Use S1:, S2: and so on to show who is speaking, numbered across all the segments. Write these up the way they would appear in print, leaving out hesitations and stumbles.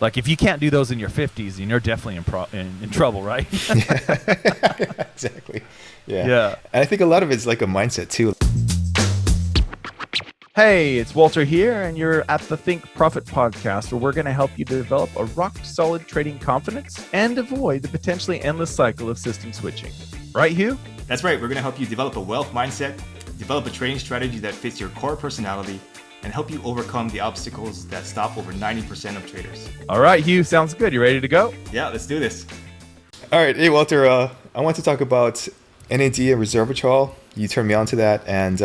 S1: Like if you can't do those in your 50s, then you're definitely in trouble, right?
S2: Exactly. Yeah.
S1: Yeah.
S2: And I think a lot of it's like a mindset too.
S1: Hey, it's Walter here, and you're at the Think Profit podcast, where we're going to help you develop a rock-solid trading confidence and avoid the potentially endless cycle of system switching. Right, Hugh?
S3: That's right. We're going to help you develop a wealth mindset, develop a trading strategy that fits your core personality, and help you overcome the obstacles that stop over 90% of traders.
S1: All right, Hugh, sounds good. You ready to go?
S3: Yeah, let's do this.
S2: All right. Hey, Walter, I want to talk about NAD and Resveratrol. You turned me on to that, and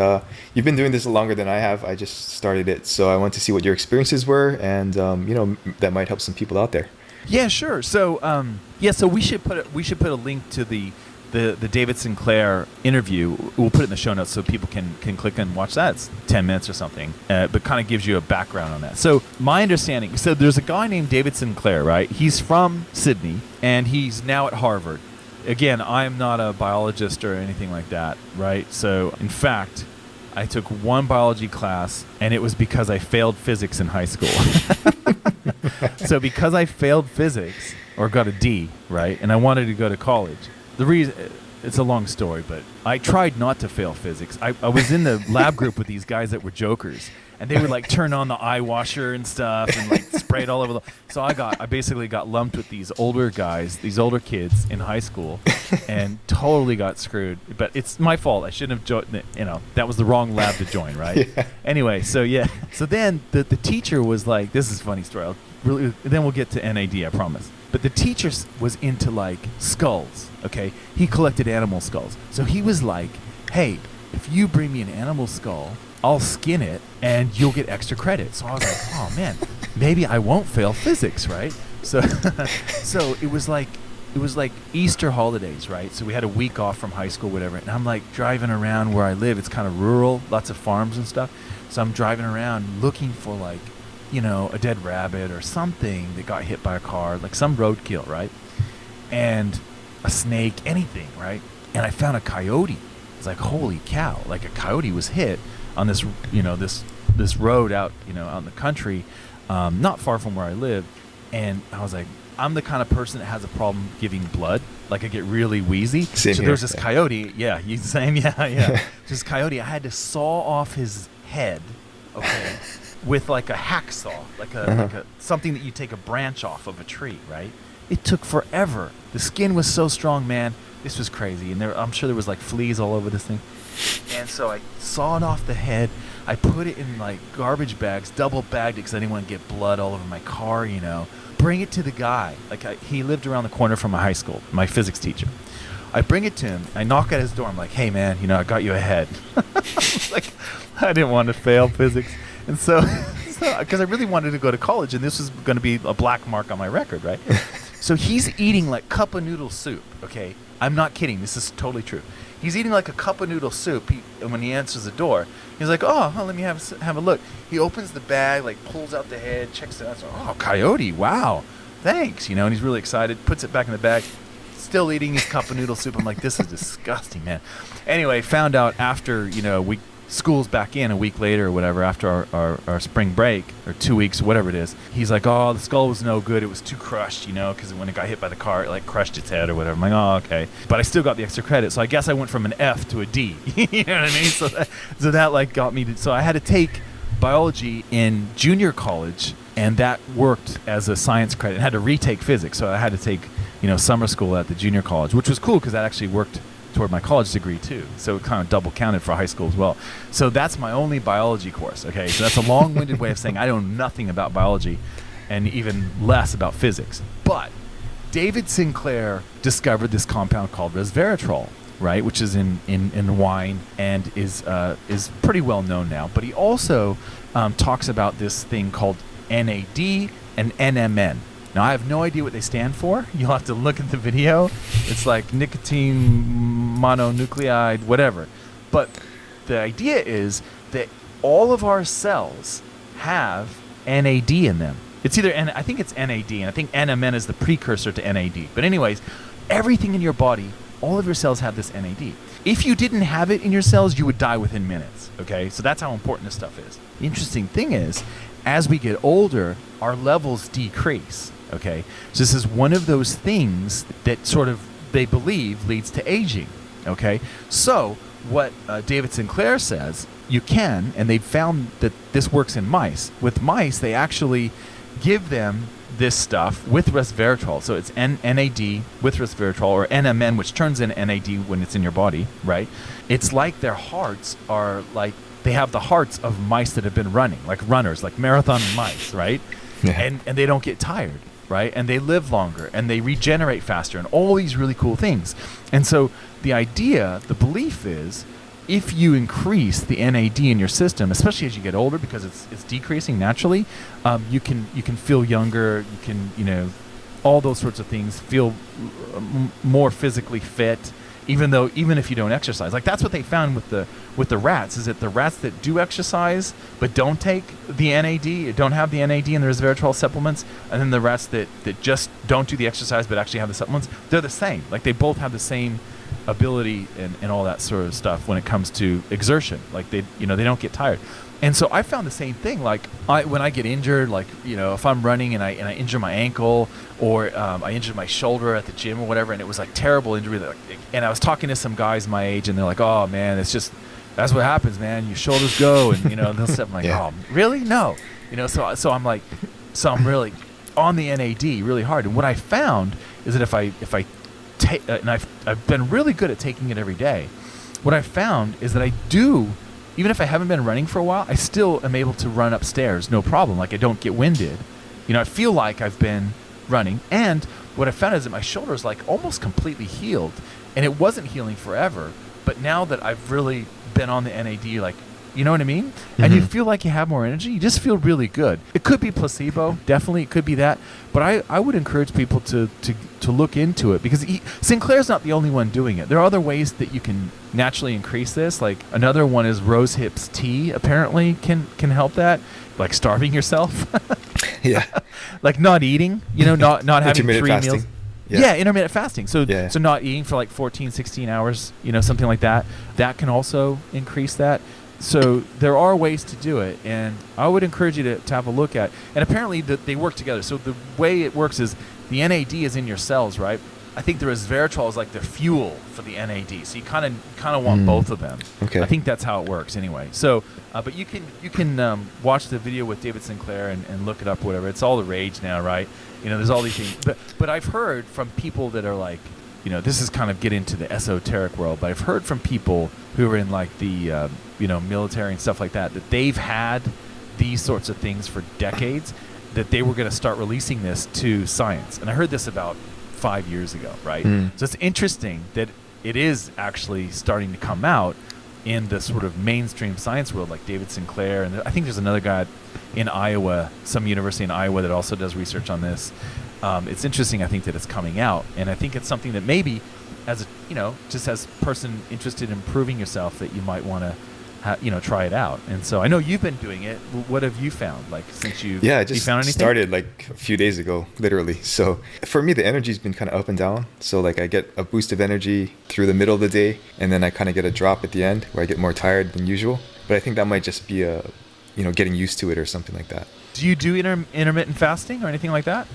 S2: you've been doing this longer than I have. I just started it, so I want to see what your experiences were, and that might help some people out there.
S1: Yeah, sure. So, so we should put a link to the David Sinclair interview. We'll put it in the show notes so people can click and watch that. It's 10 minutes or something, but kind of gives you a background on that. So my understanding, so there's a guy named David Sinclair, right? He's from Sydney, and he's now at Harvard. Again, I'm not a biologist or anything like that, right? So, in fact, I took one biology class, and it was because I failed physics in high school. So, because I failed physics, or got a D, right, and I wanted to go to college, the reason, it's a long story, but I tried not to fail physics. I was in the lab group with these guys that were jokers, and they would like turn on the eye washer and stuff and like spray it all over so I basically got lumped with these older guys, these older kids in high school, and totally got screwed. But it's my fault. I shouldn't have joined. That was the wrong lab to join, right?
S2: Yeah.
S1: Anyway, so then the teacher was like, this is a funny story. Then we'll get to NAD, I promise. But the teacher was into like skulls. Okay, he collected animal skulls. So he was like, hey, if you bring me an animal skull, I'll skin it and you'll get extra credit. So I was like, oh man, maybe I won't fail physics, right? So so it was like Easter holidays, right? So we had a week off from high school, whatever, and I'm like driving around where I live. It's kind of rural, lots of farms and stuff. So I'm driving around looking for like, a dead rabbit or something that got hit by a car, like some roadkill, right? And a snake, anything, right? And I found a coyote. It's like, holy cow, like a coyote was hit on this, this road out, out in the country, not far from where I live. And I was like, I'm the kind of person that has a problem giving blood. Like I get really wheezy.
S2: Same
S1: so
S2: here,
S1: there's this
S2: yeah.
S1: coyote. Yeah, you same. Yeah. This coyote, I had to saw off his head, okay, with like a hacksaw, like a something that you take a branch off of a tree, right? It took forever. The skin was so strong, man. This was crazy, and I'm sure there was like fleas all over this thing. And so I sawed off the head. I put it in like garbage bags, double bagged it because I didn't want to get blood all over my car, Bring it to the guy. He lived around the corner from my high school, my physics teacher. I bring it to him. I knock at his door. I'm like, hey man, I got you a head. Like, I didn't want to fail physics. And so because I really wanted to go to college, and this was going to be a black mark on my record, right? So he's eating like cup of noodle soup, okay? I'm not kidding. This is totally true. He's eating like a cup of noodle soup, and when he answers the door, he's like, oh, let me have a look. He opens the bag, like pulls out the head, checks it out. Oh, coyote, wow, thanks, and he's really excited, puts it back in the bag, still eating his cup of noodle soup. I'm like, this is disgusting, man. Anyway, found out after, school's back in a week later or whatever, after our spring break, or 2 weeks, whatever it is. He's like, oh, the skull was no good. It was too crushed, because when it got hit by the car, it like crushed its head or whatever. I'm like, oh, okay. But I still got the extra credit. So I guess I went from an F to a D. You know what I mean? So that like got me so I had to take biology in junior college, and that worked as a science credit. I had to retake physics. So I had to take, summer school at the junior college, which was cool because that actually worked toward my college degree too, so it kind of double counted for high school as well. So that's my only biology course. Okay, so that's a long-winded way of saying I know nothing about biology, and even less about physics. But David Sinclair discovered this compound called resveratrol, right, which is in wine and is pretty well known now. But he also talks about this thing called NAD and NMN. Now, I have no idea what they stand for. You'll have to look at the video. It's like nicotine mononucleotide, whatever. But the idea is that all of our cells have NAD in them. It's either, I think it's NAD, and I think NMN is the precursor to NAD. But anyways, everything in your body, all of your cells have this NAD. If you didn't have it in your cells, you would die within minutes, okay? So that's how important this stuff is. The interesting thing is, as we get older, our levels decrease. Okay, so this is one of those things that sort of they believe leads to aging. Okay, so what David Sinclair says, you can, and they've found that this works in mice. With mice, they actually give them this stuff with resveratrol. So it's NAD with resveratrol, or NMN, which turns in NAD when it's in your body, right? It's like their hearts are like, they have the hearts of mice that have been running, like runners, like marathon mice, right?
S2: Yeah.
S1: And they don't get tired, right? And they live longer, and they regenerate faster, and all these really cool things. And so the idea, the belief is, if you increase the NAD in your system, especially as you get older, because it's decreasing naturally, you can feel younger. You can, all those sorts of things. Feel more physically fit, even if you don't exercise. Like that's what they found with the rats. Is that the rats that do exercise but don't take the NAD, don't have the NAD and the resveratrol supplements, and then the rats that just don't do the exercise but actually have the supplements, they're the same. Like they both have the same ability and all that sort of stuff when it comes to exertion. Like they don't get tired. And so I found the same thing. Like when I get injured, like if I'm running and I injure my ankle, or I injured my shoulder at the gym or whatever, and it was like terrible injury. And I was talking to some guys my age, and they're like, "Oh man, that's what happens, man. Your shoulders go," and they'll stuff. I'm like, "Oh, really? No." So I'm like, I'm really on the NAD really hard. And what I found is that if I and I've been really good at taking it every day. What I found is that I do, even if I haven't been running for a while, I still am able to run upstairs, no problem. Like I don't get winded. I feel like I've been running. And what I found is that my shoulder is like almost completely healed, and it wasn't healing forever. But now that I've really been on the NAD, like, you know what I mean? Mm-hmm. And you feel like you have more energy. You just feel really good. It could be placebo, definitely. It could be that. But I would encourage people to look into it, because Sinclair's not the only one doing it. There are other ways that you can naturally increase this. Like another one is rose hips tea. Apparently can help that. Like starving yourself. Yeah. Like not eating. Not having 3
S2: fasting.
S1: meals. Yeah, intermittent fasting. So not eating for like 14, 16 hours. Something like that. That can also increase that. So there are ways to do it, and I would encourage you to have a look at. And apparently they work together. So the way it works is the NAD is in your cells, right? I think the resveratrol is like the fuel for the NAD. So you kind of want both of them.
S2: Okay.
S1: I think that's how it works anyway. So, but you can watch the video with David Sinclair and look it up, whatever. It's all the rage now, right? There's all these things. But I've heard from people that are like, this is kind of get into the esoteric world, but I've heard from people who are in like the military and stuff like that they've had these sorts of things for decades, that they were going to start releasing this to science. And I heard this about 5 years ago, right? So it's interesting that it is actually starting to come out in the sort of mainstream science world, like David Sinclair, and I think there's another guy in Iowa, some university in Iowa, that also does research on this. It's interesting, I think, that it's coming out, and I think it's something that maybe, as just as a person interested in improving yourself, that you might want to, try it out. And so I know you've been doing it. What have you found? Like since I
S2: just
S1: found anything?
S2: Started like a few days ago, literally. So for me, the energy's been kind of up and down. So like I get a boost of energy through the middle of the day, and then I kind of get a drop at the end where I get more tired than usual. But I think that might just be getting used to it or something like that.
S1: Do you do intermittent fasting or anything like that?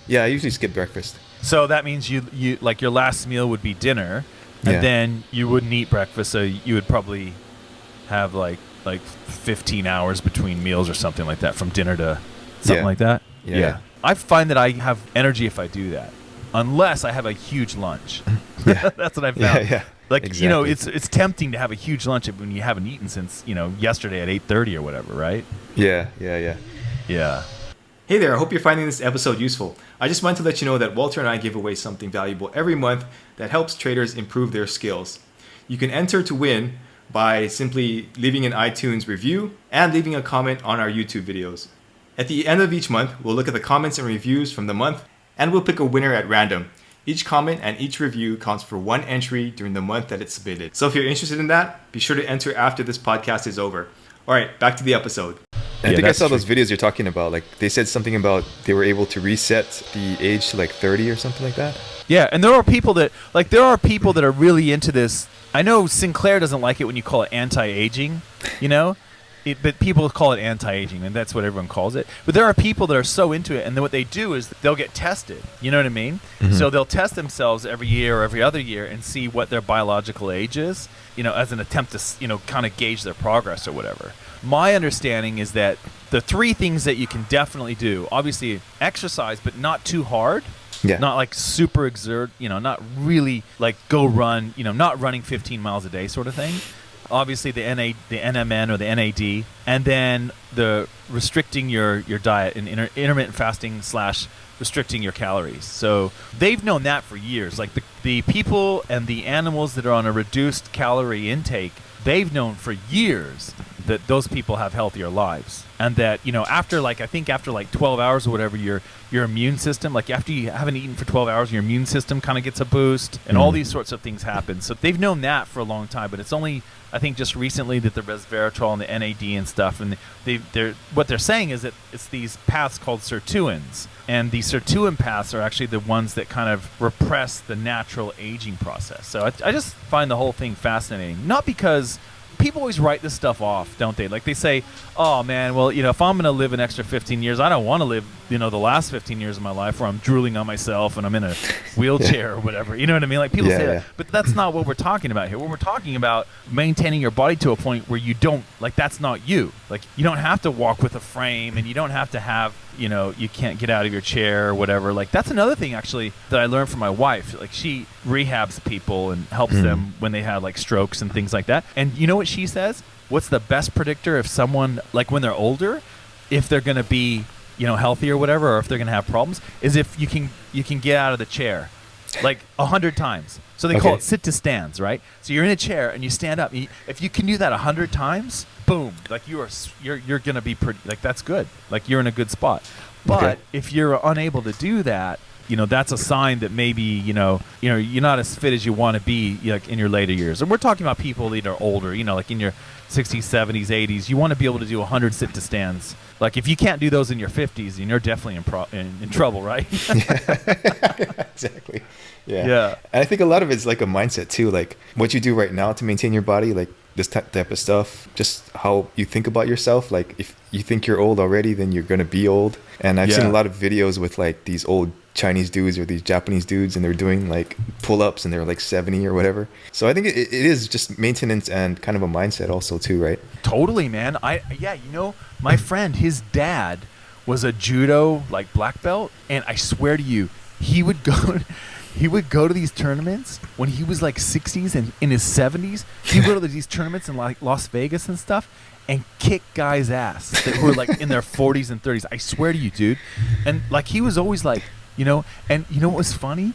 S2: Yeah, I usually skip breakfast.
S1: So that means you like your last meal would be dinner, and then you wouldn't eat breakfast. So you would probably have like 15 hours between meals or something like that, from dinner to something like that. Yeah. I find that I have energy if I do that, unless I have a huge lunch. That's what I found.
S2: Yeah.
S1: Like,
S2: exactly.
S1: It's tempting to have a huge lunch when you haven't eaten since, yesterday at 8:30 or whatever, right?
S2: Yeah.
S3: Hey there, I hope you're finding this episode useful. I just wanted to let you know that Walter and I give away something valuable every month that helps traders improve their skills. You can enter to win by simply leaving an iTunes review and leaving a comment on our YouTube videos. At the end of each month, we'll look at the comments and reviews from the month, and we'll pick a winner at random. Each comment and each review counts for one entry during the month that it's submitted. So if you're interested in that, be sure to enter after this podcast is over. All right, back to the episode.
S2: I think I saw those videos you're talking about. Like they said something about they were able to reset the age to like 30 or something like that.
S1: Yeah, and there are people that are really into this. I know Sinclair doesn't like it when you call it anti-aging, but people call it anti-aging, and that's what everyone calls it. But there are people that are so into it, and then what they do is they'll get tested. You know what I mean?
S2: Mm-hmm.
S1: So they'll test themselves every year or every other year and see what their biological age is, as an attempt to, kind of gauge their progress or whatever. My understanding is that the 3 things that you can definitely do, obviously exercise, but not too hard.
S2: Yeah.
S1: Not like super exert, not really like go run, not running 15 miles a day sort of thing. Obviously the NMN or the NAD, and then the restricting your diet and intermittent fasting / restricting your calories. So they've known that for years. Like the people and the animals that are on a reduced calorie intake, they've known for years that those people have healthier lives, and that after I think after 12 hours or whatever, your immune system, like after you haven't eaten for 12 hours, your immune system kind of gets a boost, and all these sorts of things happen. So they've known that for a long time, but it's only I think just recently that the Resveratrol and the NAD and stuff, and what they're saying is that it's these paths called sirtuins, and the sirtuin paths are actually the ones that kind of repress the natural aging process. So I just find the whole thing fascinating, not because people always write this stuff off, don't they? Like they say, oh man, well, if I'm going to live an extra 15 years, I don't want to live, the last 15 years of my life where I'm drooling on myself and I'm in a wheelchair or whatever. You know what I mean? Like people say that, but that's not what we're talking about here. What we're talking about, maintaining your body to a point where you don't, that's not you. Like you don't have to walk with a frame, and you don't have to have, you can't get out of your chair or whatever. Like that's another thing actually that I learned from my wife. Like she rehabs people and helps them when they have strokes and things like that. And you know what she says? What's the best predictor if someone, when they're older, if they're going to be, healthy or whatever, or if they're going to have problems, is if you can get out of the chair 100 times. So they call it sit to stands, right? So you're in a chair and you stand up. If you can do that 100 times, boom, you're going to be pretty, that's good. You're in a good spot. But if you're unable to do that, that's a sign that maybe, you're not as fit as you want to be in your later years. And we're talking about people that are older, in your 60s, 70s, 80s. You want to be able to do 100 sit to stands. If you can't do those in your 50s, then you're definitely in trouble, right?
S2: Exactly. Yeah. And I think a lot of it's a mindset too. What you do right now to maintain your body, this type of stuff, just how you think about yourself. If you think you're old already, then you're going to be old. And I've seen a lot of videos with these old Chinese dudes or these Japanese dudes, and they're doing pull-ups and they're 70 or whatever. So I think it is just maintenance and kind of a mindset also too, right?
S1: Totally, man. My friend, his dad was a judo black belt, and I swear to you, he would go to these tournaments when he was 60s and in his 70s. He would go to these tournaments in Las Vegas and stuff and kick guys' ass that were in their 40s and 30s. I swear to you, dude. And he was always and what was funny?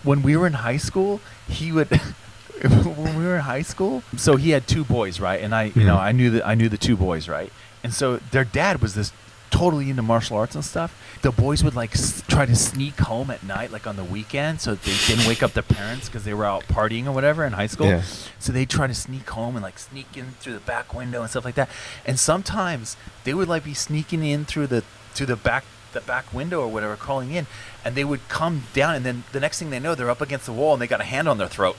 S1: When we were in high school, he would when we were in high school, so he had 2 boys, right? And I knew the 2 boys, right? And so their dad was this totally into martial arts and stuff. The boys would try to sneak home at night, on the weekend, so they didn't wake up their parents because they were out partying or whatever in high school. Yeah. So they'd try to sneak home and sneak in through the back window and stuff like that. And sometimes they would be sneaking in through the back window or whatever, crawling in, and they would come down, and then the next thing they know, they're up against the wall and they got a hand on their throat.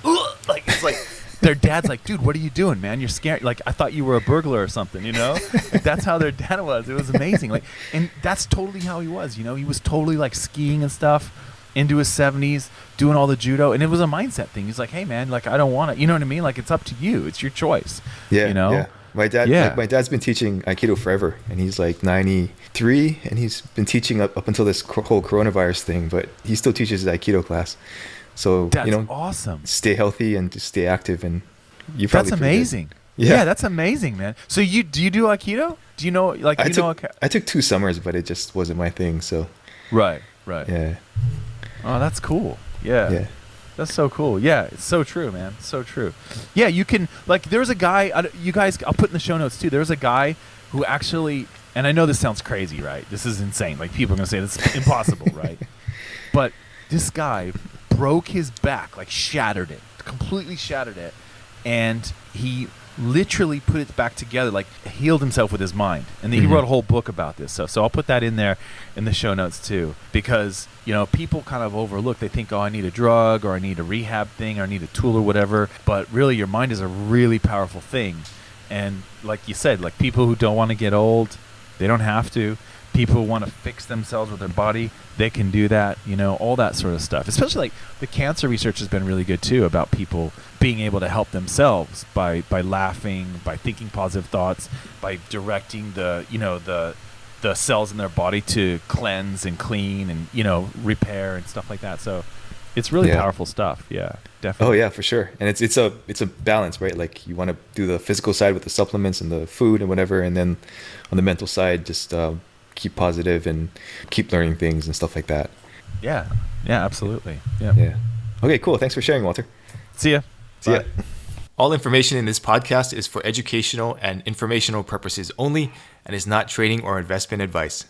S1: Their dad's dude, what are you doing, man? You're scared. I thought you were a burglar or something, That's how their dad was. It was amazing. And that's totally how he was, He was totally skiing and stuff into his 70s, doing all the judo, and it was a mindset thing. He's hey, man, I don't want to, you know what I mean? It's up to you. It's your choice.
S2: Yeah. Yeah. My dad's been teaching Aikido forever, and he's 93, and he's been teaching up until this whole coronavirus thing, but he still teaches his Aikido class. So
S1: that's awesome.
S2: Stay healthy and just stay active, and you.
S1: That's amazing. Yeah, that's amazing, man. So do you do Aikido? Do you know
S2: I took 2 summers, but it just wasn't my thing. So.
S1: Right.
S2: Yeah.
S1: Oh, that's cool. Yeah. That's so cool. Yeah, it's so true, man. So true. Yeah, you can there's a guy. You guys, I'll put in the show notes too. There's a guy who actually, and I know this sounds crazy, right? This is insane. People are gonna say this is impossible, right? But this guy broke his back, shattered it, completely shattered it, and he literally put it back together, healed himself with his mind. And then he wrote a whole book about this. So I'll put that in there in the show notes too, because people kind of overlook. They think, oh, I need a drug, or I need a rehab thing, or I need a tool or whatever. But really, your mind is a really powerful thing. And like you said, like people who don't want to get old, they don't have to. People who want to fix themselves with their body, they can do that, all that sort of stuff. Especially like the cancer research has been really good too, about people being able to help themselves by laughing, by thinking positive thoughts, by directing the cells in their body to cleanse and clean and, repair and stuff like that. So it's really powerful stuff. Yeah, definitely.
S2: Oh yeah, for sure. And it's a balance, right? Like you want to do the physical side with the supplements and the food and whatever, and then on the mental side, just keep positive and keep learning things and stuff like that.
S1: Yeah, absolutely.
S2: Yeah. Okay, cool. Thanks for sharing, Walter.
S1: See ya.
S2: See ya.
S3: All information in this podcast is for educational and informational purposes only and is not trading or investment advice.